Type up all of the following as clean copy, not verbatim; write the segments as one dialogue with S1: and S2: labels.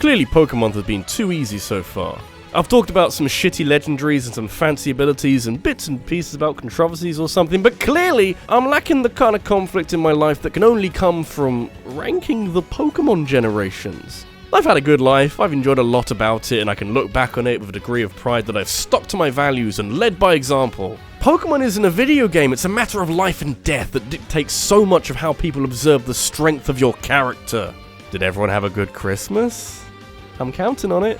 S1: Clearly Pokemon has been too easy so far. I've talked about some shitty legendaries and some fancy abilities and bits and pieces about controversies or something, but clearly I'm lacking the kind of conflict in my life that can only come from ranking the Pokemon generations. I've had a good life, I've enjoyed a lot about it, and I can look back on it with a degree of pride that I've stuck to my values and led by example. Pokemon isn't a video game, it's a matter of life and death that dictates so much of how people observe the strength of your character. Did everyone have a good Christmas? I'm counting on it.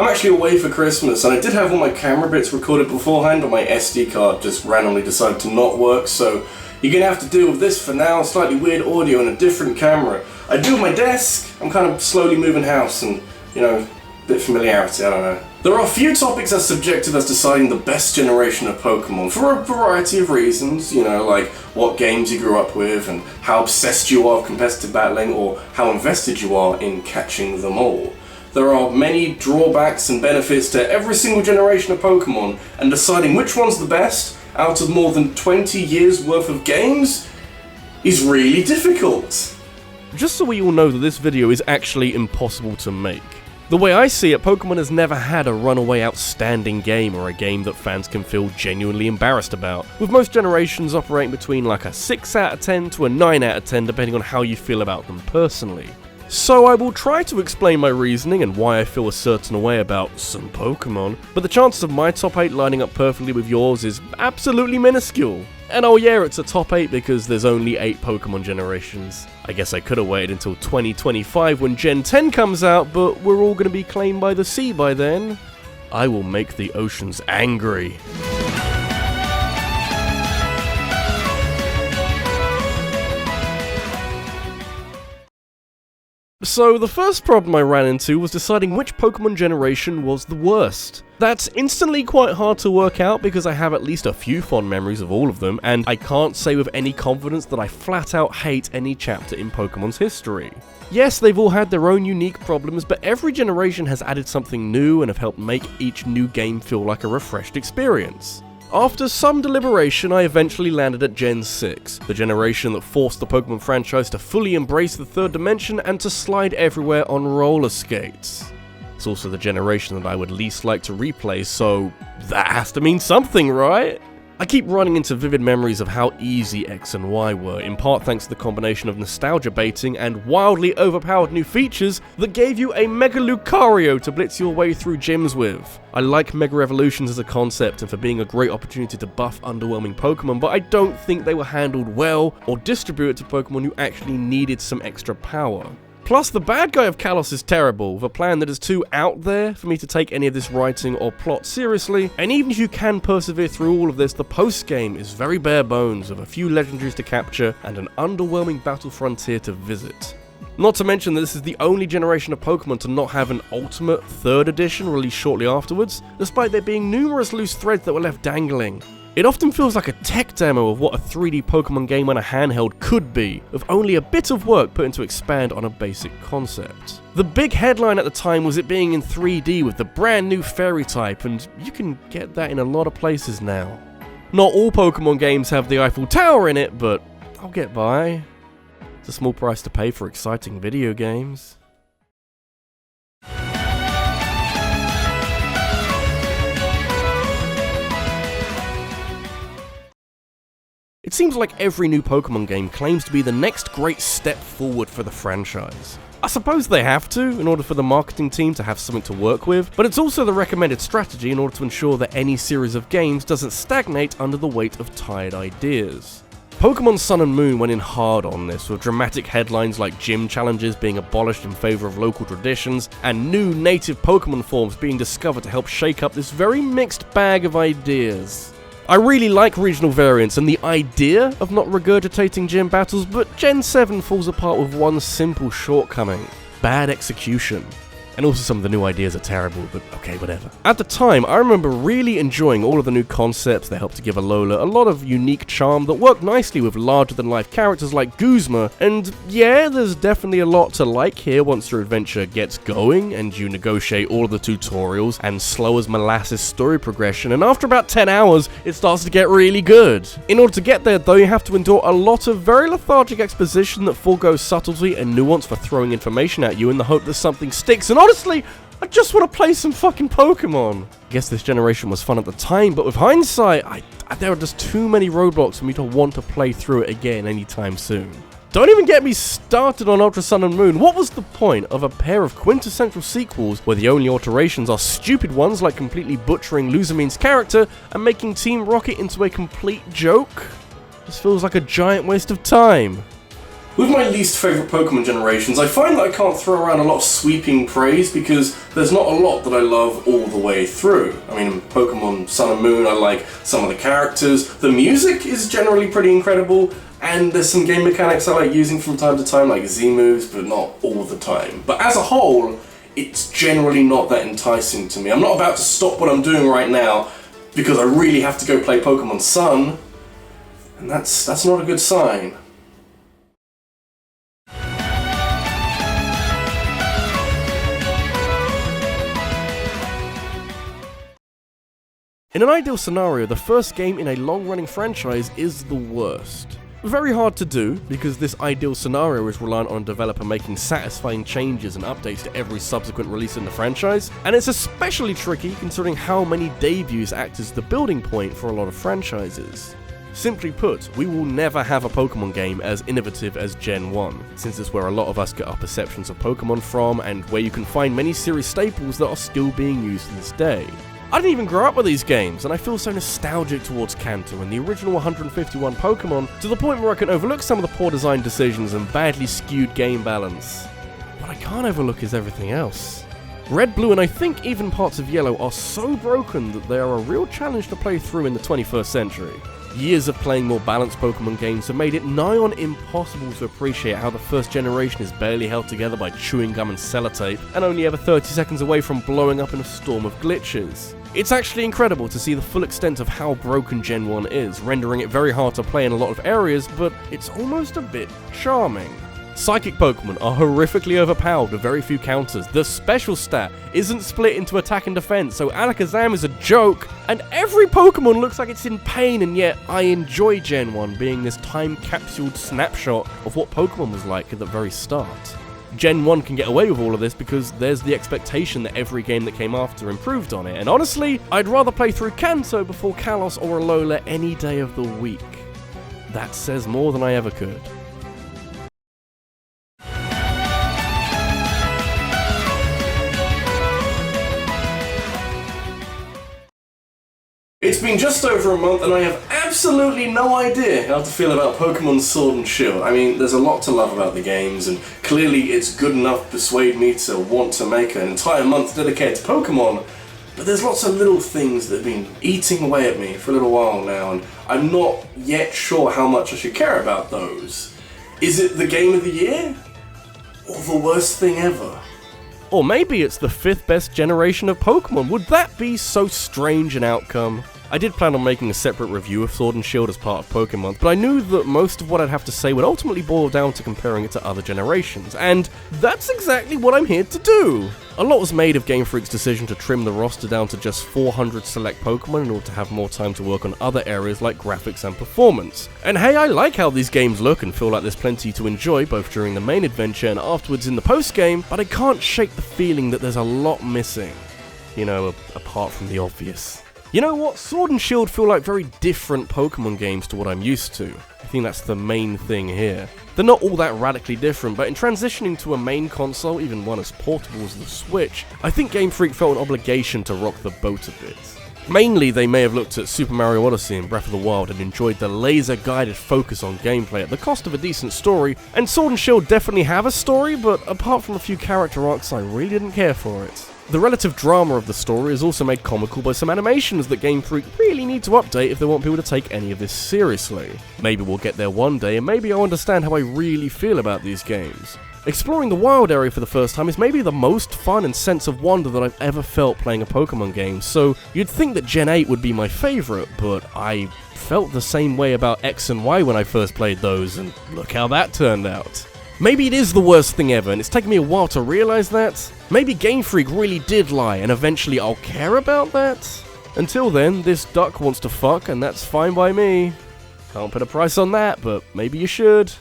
S1: I'm actually away for Christmas, and I did have all my camera bits recorded beforehand, but my SD card just randomly decided to not work, so you're gonna have to deal with this for now, slightly weird audio and a different camera. I do with my desk, I'm kind of slowly moving house and, you know, a bit of familiarity, I don't know. There are a few topics as subjective as deciding the best generation of Pokemon for a variety of reasons, you know, like what games you grew up with and how obsessed you are with competitive battling or how invested you are in catching them all. There are many drawbacks and benefits to every single generation of Pokemon, and deciding which one's the best out of more than 20 years worth of games is really difficult. Just so we all know that this video is actually impossible to make. The way I see it, Pokemon has never had a runaway outstanding game or a game that fans can feel genuinely embarrassed about, with most generations operating between like a 6 out of 10 to a 9 out of 10 depending on how you feel about them personally. So I will try to explain my reasoning and why I feel a certain way about some Pokemon, but the chances of my top 8 lining up perfectly with yours is absolutely minuscule. And oh yeah, it's a top 8 because there's only 8 Pokemon generations. I guess I could have waited until 2025 when Gen 10 comes out, but we're all going to be claimed by the sea by then. I will make the oceans angry. So the first problem I ran into was deciding which Pokemon generation was the worst. That's instantly quite hard to work out because I have at least a few fond memories of all of them, and I can't say with any confidence that I flat out hate any chapter in Pokemon's history. Yes, they've all had their own unique problems, but every generation has added something new and have helped make each new game feel like a refreshed experience. After some deliberation, I eventually landed at Gen 6, the generation that forced the Pokemon franchise to fully embrace the third dimension and to slide everywhere on roller skates. It's also the generation that I would least like to replay, so that has to mean something, right? I keep running into vivid memories of how easy X and Y were, in part thanks to the combination of nostalgia baiting and wildly overpowered new features that gave you a Mega Lucario to blitz your way through gyms with. I like Mega Evolutions as a concept and for being a great opportunity to buff underwhelming Pokemon, but I don't think they were handled well or distributed to Pokemon who actually needed some extra power. Plus, the bad guy of Kalos is terrible, with a plan that is too out there for me to take any of this writing or plot seriously, and even if you can persevere through all of this, the post-game is very bare bones, with a few legendaries to capture and an underwhelming battle frontier to visit. Not to mention that this is the only generation of Pokemon to not have an Ultimate 3rd edition released shortly afterwards, despite there being numerous loose threads that were left dangling. It often feels like a tech demo of what a 3D Pokemon game on a handheld could be, with only a bit of work put in to expand on a basic concept. The big headline at the time was it being in 3D with the brand new fairy type, and you can get that in a lot of places now. Not all Pokemon games have the Eiffel Tower in it, but I'll get by. It's a small price to pay for exciting video games. It seems like every new Pokemon game claims to be the next great step forward for the franchise. I suppose they have to, in order for the marketing team to have something to work with, but it's also the recommended strategy in order to ensure that any series of games doesn't stagnate under the weight of tired ideas. Pokemon Sun and Moon went in hard on this, with dramatic headlines like gym challenges being abolished in favour of local traditions, and new native Pokemon forms being discovered to help shake up this very mixed bag of ideas. I really like regional variants and the idea of not regurgitating gym battles, but Gen 7 falls apart with one simple shortcoming: bad execution. And also some of the new ideas are terrible, but okay, whatever. At the time, I remember really enjoying all of the new concepts that helped to give Alola a lot of unique charm that worked nicely with larger-than-life characters like Guzma, and yeah, there's definitely a lot to like here once your adventure gets going and you negotiate all of the tutorials and slow as molasses story progression, and after about 10 hours, it starts to get really good. In order to get there, though, you have to endure a lot of very lethargic exposition that forgoes subtlety and nuance for throwing information at you in the hope that something sticks, and honestly, I just want to play some fucking Pokemon. I guess this generation was fun at the time, but with hindsight, there are just too many roadblocks for me to want to play through it again anytime soon. Don't even get me started on Ultra Sun and Moon. What was the point of a pair of quintessential sequels where the only alterations are stupid ones like completely butchering Luzamine's character and making Team Rocket into a complete joke? This feels like a giant waste of time. With my least favourite Pokemon generations, I find that I can't throw around a lot of sweeping praise because there's not a lot that I love all the way through. I mean, in Pokemon Sun and Moon, I like some of the characters, the music is generally pretty incredible, and there's some game mechanics I like using from time to time, like Z-moves, but not all the time. But as a whole, it's generally not that enticing to me. I'm not about to stop what I'm doing right now because I really have to go play Pokemon Sun, and that's not a good sign. In an ideal scenario, the first game in a long-running franchise is the worst. Very hard to do, because this ideal scenario is reliant on a developer making satisfying changes and updates to every subsequent release in the franchise, and it's especially tricky considering how many debuts act as the building point for a lot of franchises. Simply put, we will never have a Pokemon game as innovative as Gen 1, since it's where a lot of us get our perceptions of Pokemon from, and where you can find many series staples that are still being used to this day. I didn't even grow up with these games, and I feel so nostalgic towards Kanto and the original 151 Pokemon, to the point where I can overlook some of the poor design decisions and badly skewed game balance. What I can't overlook is everything else. Red, Blue, and I think even parts of Yellow are so broken that they are a real challenge to play through in the 21st century. Years of playing more balanced Pokemon games have made it nigh on impossible to appreciate how the first generation is barely held together by chewing gum and sellotape, and only ever 30 seconds away from blowing up in a storm of glitches. It's actually incredible to see the full extent of how broken Gen 1 is, rendering it very hard to play in a lot of areas, but it's almost a bit charming. Psychic Pokemon are horrifically overpowered with very few counters. The special stat isn't split into attack and defense, so Alakazam is a joke, and every Pokemon looks like it's in pain, and yet I enjoy Gen 1 being this time-capsuled snapshot of what Pokemon was like at the very start. Gen 1 can get away with all of this because there's the expectation that every game that came after improved on it, and honestly, I'd rather play through Kanto before Kalos or Alola any day of the week. That says more than I ever could. It's been just over a month and I have absolutely no idea how to feel about Pokemon Sword and Shield. I mean, there's a lot to love about the games, and clearly it's good enough to persuade me to want to make an entire month dedicated to Pokemon, but there's lots of little things that have been eating away at me for a little while now, and I'm not yet sure how much I should care about those. Is it the game of the year? Or the worst thing ever? Or maybe it's the 5th best generation of Pokemon. Would that be so strange an outcome? I did plan on making a separate review of Sword and Shield as part of Pokemon, but I knew that most of what I'd have to say would ultimately boil down to comparing it to other generations, and that's exactly what I'm here to do! A lot was made of Game Freak's decision to trim the roster down to just 400 select Pokemon in order to have more time to work on other areas like graphics and performance. And hey, I like how these games look and feel like there's plenty to enjoy both during the main adventure and afterwards in the post-game, but I can't shake the feeling that there's a lot missing. You know, apart from the obvious. You know what? Sword and Shield feel like very different Pokemon games to what I'm used to. I think that's the main thing here. They're not all that radically different, but in transitioning to a main console, even one as portable as the Switch, I think Game Freak felt an obligation to rock the boat a bit. Mainly, they may have looked at Super Mario Odyssey and Breath of the Wild and enjoyed the laser-guided focus on gameplay at the cost of a decent story, and Sword and Shield definitely have a story, but apart from a few character arcs, I really didn't care for it. The relative drama of the story is also made comical by some animations that Game Freak really need to update if they want people to take any of this seriously. Maybe we'll get there one day, and maybe I'll understand how I really feel about these games. Exploring the wild area for the first time is maybe the most fun and sense of wonder that I've ever felt playing a Pokemon game, so you'd think that Gen 8 would be my favourite, but I felt the same way about X and Y when I first played those, and look how that turned out. Maybe it is the worst thing ever, and it's taken me a while to realise that. Maybe Game Freak really did lie, and eventually I'll care about that. Until then, this duck wants to fuck, and that's fine by me. Can't put a price on that, but maybe you should.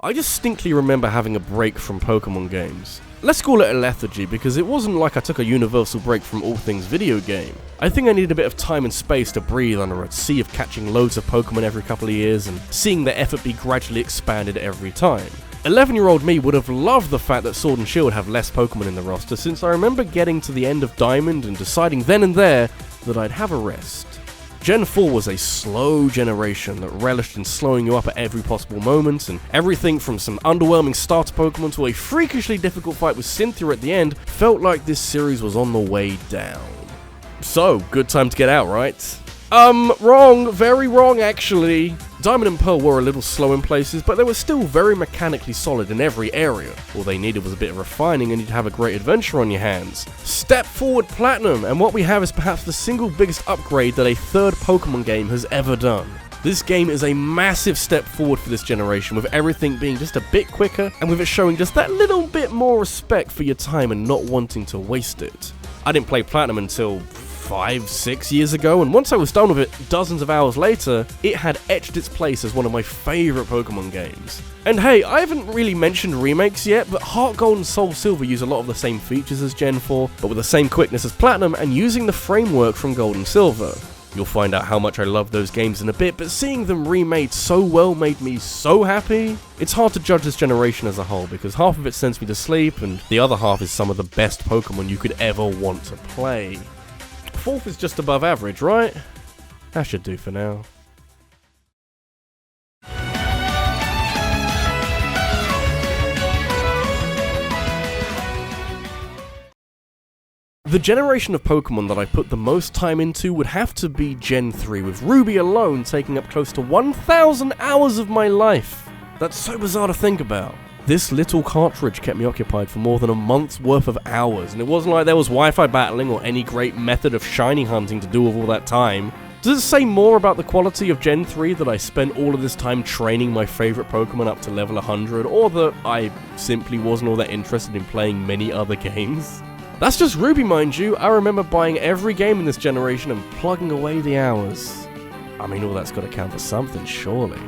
S1: I distinctly remember having a break from Pokemon games. Let's call it a lethargy, because it wasn't like I took a universal break from all things video game. I think I needed a bit of time and space to breathe under a sea of catching loads of Pokemon every couple of years and seeing their effort be gradually expanded every time. 11-year-old me would have loved the fact that Sword and Shield have less Pokemon in the roster, since I remember getting to the end of Diamond and deciding then and there that I'd have a rest. Gen 4 was a slow generation that relished in slowing you up at every possible moment, and everything from some underwhelming starter Pokemon to a freakishly difficult fight with Cynthia at the end felt like this series was on the way down. So, good time to get out, right? Wrong, very wrong actually. Diamond and Pearl were a little slow in places, but they were still very mechanically solid in every area. All they needed was a bit of refining and you'd have a great adventure on your hands. Step forward Platinum, and what we have is perhaps the single biggest upgrade that a third Pokemon game has ever done. This game is a massive step forward for this generation, with everything being just a bit quicker, and with it showing just that little bit more respect for your time and not wanting to waste it. I didn't play Platinum until 5-6 years ago, and once I was done with it dozens of hours later, it had etched its place as one of my favourite Pokemon games. And hey, I haven't really mentioned remakes yet, but Heart Gold and Soul Silver use a lot of the same features as Gen 4, but with the same quickness as Platinum and using the framework from Gold and Silver. You'll find out how much I love those games in a bit, but seeing them remade so well made me so happy. It's hard to judge this generation as a whole, because half of it sends me to sleep, and the other half is some of the best Pokemon you could ever want to play. Fourth is just above average, right? That should do for now. The generation of Pokemon that I put the most time into would have to be Gen 3, with Ruby alone taking up close to 1,000 hours of my life. That's so bizarre to think about. This little cartridge kept me occupied for more than a month's worth of hours, and it wasn't like there was Wi-Fi battling or any great method of shiny hunting to do with all that time. Does it say more about the quality of Gen 3 that I spent all of this time training my favourite Pokemon up to level 100, or that I simply wasn't all that interested in playing many other games? That's just Ruby, mind you. I remember buying every game in this generation and plugging away the hours. I mean, all that's got to count for something, surely.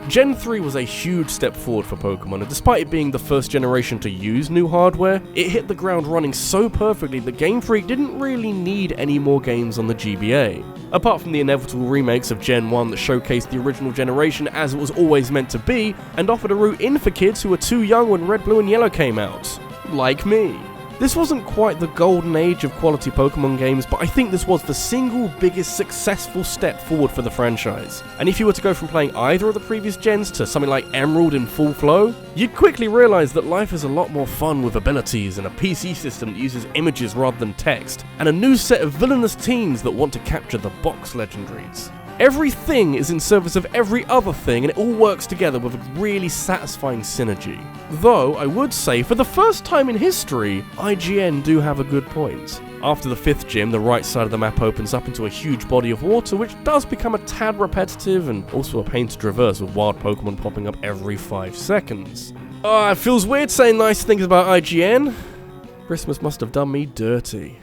S1: Gen 3 was a huge step forward for Pokemon, and despite it being the first generation to use new hardware, it hit the ground running so perfectly that Game Freak didn't really need any more games on the GBA. Apart from the inevitable remakes of Gen 1 that showcased the original generation as it was always meant to be, and offered a route in for kids who were too young when Red, Blue and Yellow came out. Like me. This wasn't quite the golden age of quality Pokemon games, but I think this was the single biggest successful step forward for the franchise. And if you were to go from playing either of the previous gens to something like Emerald in full flow, you'd quickly realize that life is a lot more fun with abilities and a PC system that uses images rather than text, and a new set of villainous teams that want to capture the box legendaries. Everything is in service of every other thing, and it all works together with a really satisfying synergy. Though, I would say, for the first time in history, IGN do have a good point. After the 5th gym, the right side of the map opens up into a huge body of water, which does become a tad repetitive and also a pain to traverse with wild Pokemon popping up every 5 seconds. It feels weird saying nice things about IGN. Christmas must have done me dirty.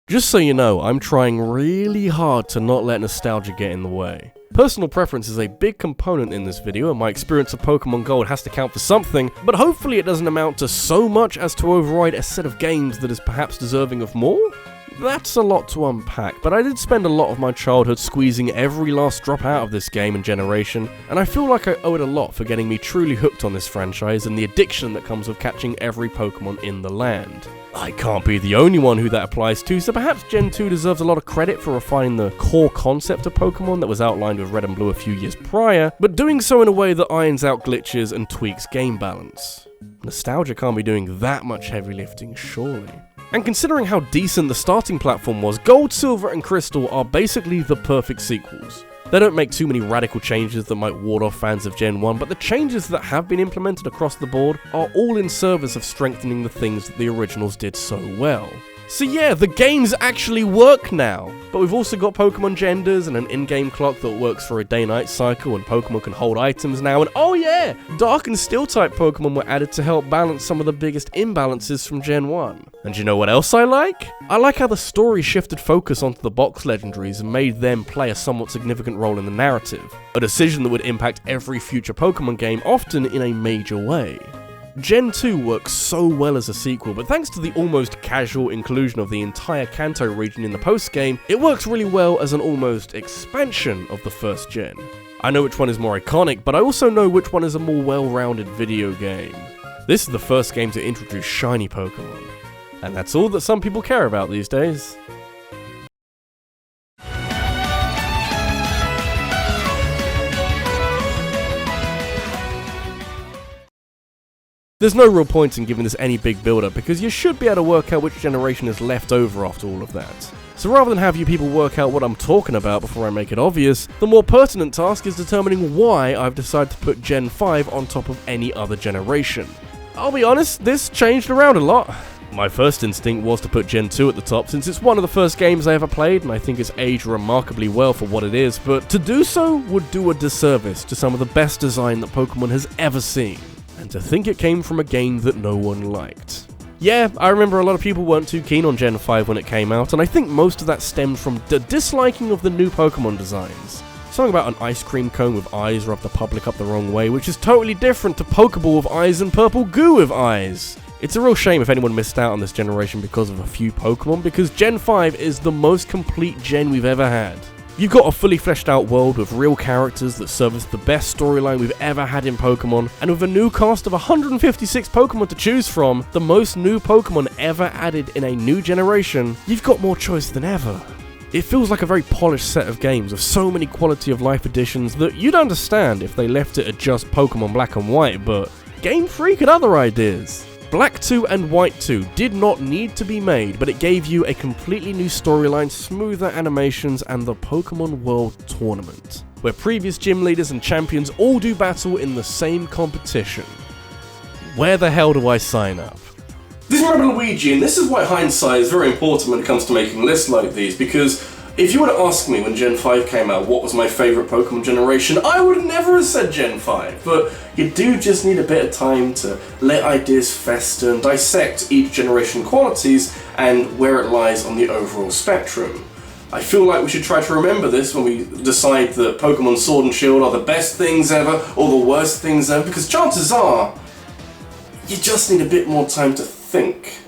S1: Just so you know, I'm trying really hard to not let nostalgia get in the way. Personal preference is a big component in this video, and my experience of Pokemon Gold has to count for something, but hopefully it doesn't amount to so much as to override a set of games that is perhaps deserving of more? That's a lot to unpack, but I did spend a lot of my childhood squeezing every last drop out of this game and generation, and I feel like I owe it a lot for getting me truly hooked on this franchise and the addiction that comes with catching every Pokemon in the land. I can't be the only one who that applies to, so perhaps Gen 2 deserves a lot of credit for refining the core concept of Pokemon that was outlined with Red and Blue a few years prior, but doing so in a way that irons out glitches and tweaks game balance. Nostalgia can't be doing that much heavy lifting, surely. And considering how decent the starting platform was, Gold, Silver and Crystal are basically the perfect sequels. They don't make too many radical changes that might ward off fans of Gen 1, but the changes that have been implemented across the board are all in service of strengthening the things that the originals did so well. So yeah, the games actually work now. But we've also got Pokemon genders and an in-game clock that works for a day-night cycle, and Pokemon can hold items now, and oh yeah, Dark and Steel-type Pokemon were added to help balance some of the biggest imbalances from Gen 1. And you know what else I like? I like how the story shifted focus onto the box legendaries and made them play a somewhat significant role in the narrative, a decision that would impact every future Pokemon game, often in a major way. Gen 2 works so well as a sequel, but thanks to the almost casual inclusion of the entire Kanto region in the post-game, it works really well as an almost expansion of the first gen. I know which one is more iconic, but I also know which one is a more well-rounded video game. This is the first game to introduce shiny Pokemon, and that's all that some people care about these days. There's no real point in giving this any big build-up, because you should be able to work out which generation is left over after all of that. So rather than have you people work out what I'm talking about before I make it obvious, the more pertinent task is determining why I've decided to put Gen 5 on top of any other generation. I'll be honest, this changed around a lot. My first instinct was to put Gen 2 at the top, since it's one of the first games I ever played and I think it's aged remarkably well for what it is, but to do so would do a disservice to some of the best design that Pokemon has ever seen. And to think it came from a game that no one liked. Yeah, I remember a lot of people weren't too keen on Gen 5 when it came out, and I think most of that stemmed from the disliking of the new Pokemon designs. Something about an ice cream cone with eyes rubbed the public up the wrong way, which is totally different to Pokeball with eyes and purple goo with eyes. It's a real shame if anyone missed out on this generation because of a few Pokemon, because Gen 5 is the most complete gen we've ever had. You've got a fully fleshed out world with real characters that service the best storyline we've ever had in Pokemon, and with a new cast of 156 Pokemon to choose from, the most new Pokemon ever added in a new generation, you've got more choice than ever. It feels like a very polished set of games with so many quality of life additions that you'd understand if they left it at just Pokemon Black and White, but Game Freak had other ideas. Black 2 and White 2 did not need to be made, but it gave you a completely new storyline, smoother animations, and the Pokemon World Tournament, where previous gym leaders and champions all do battle in the same competition. Where the hell do I sign up?
S2: This is RabbidLuigi, and this is why hindsight is very important when it comes to making lists like these, because if you were to ask me when Gen 5 came out what was my favourite Pokemon generation, I would never have said Gen 5, but you do just need a bit of time to let ideas fester and dissect each generation qualities and where it lies on the overall spectrum. I feel like we should try to remember this when we decide that Pokemon Sword and Shield are the best things ever or the worst things ever, because chances are, you just need a bit more time to think.